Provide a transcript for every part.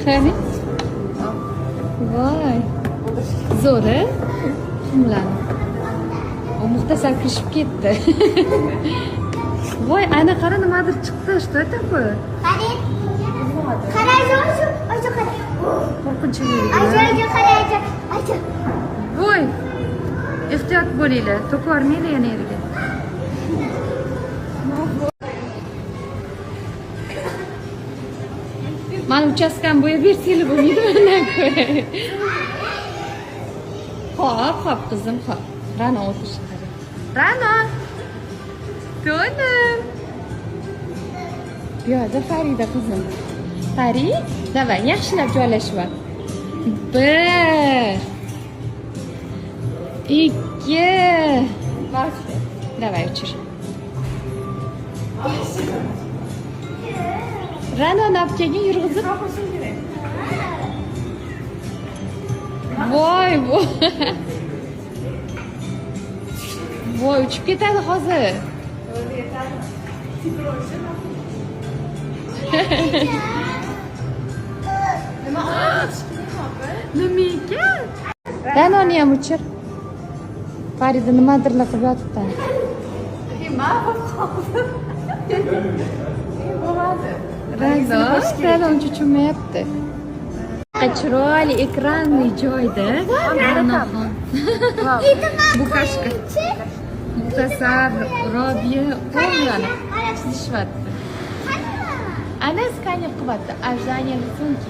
Qani? Voy. Zo'r-a? Kimlarni? O muxtasar kirishib ketdi. Voy, ana qara nimadir chiqdi. Что такое? Qarang, qarang. Qo'rqinchli. Acha. Voy. Ehtiyot bo'linglar. To'kvormanglar yana yerga. Mana uchastkani bo'yab bersanglar bo'lmaydi mendan ko'ra. Hop, qizim, hop. Ra'no o'tirish kerak. Ra'no. To'nim. Bu yerda Farida qizim. Fari, davay, yaxshilab joylashib ol. 1 2 Davay, uchir. Ra'no napkaga yurg'izib. Voy. Voy, uchib ketadi hozir. Nima ekan? Ra'noni ham uchir. Farida nimadirlar qilib yotibdi. Ra'no uncha tushunmayapti. Chiroyli ekranli joyda. Bukashka. Muxtasar, Robiya, qo'llari chizishyapti. Ana skaner qilyapti. Ajaniya рисунки.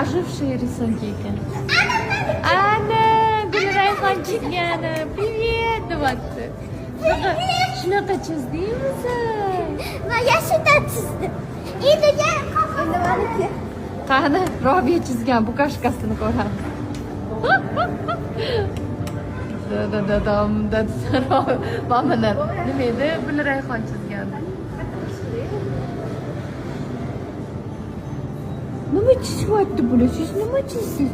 Ожившие рисунки ekan. Ana, Gulrayhon chizgani. Привет, deyapti. Shunaqa chizdingmi sen? Men yashildan chizdim. Endi nimaniki? Qani, Robiya chizgan bukashkasini ko'ramiz. Mana nima edi? Gulrayhon chizgan. Nima chizayapti bular? Siz nima chizsiz?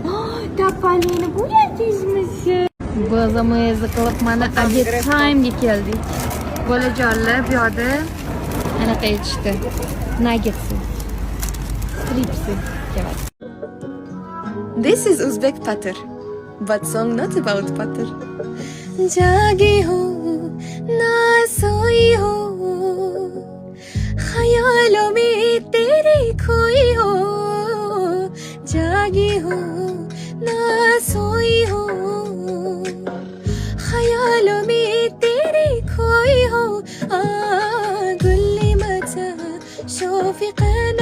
Tapalini bo'yadingizmi siz? Bazamizni qilib mana obed time'ga keldik. Bolajonlar bu yerda anaqa yetishdi. Nuggets'i, strips'i keladi. This is Uzbek patter, but song not about patter. जागी हो ना सोई हो ख्यालों में तेरी खोई हो जागी हो ना सोई हो ख्यालों में तेरी खोई हो गुल्ली मचा शोफिक़न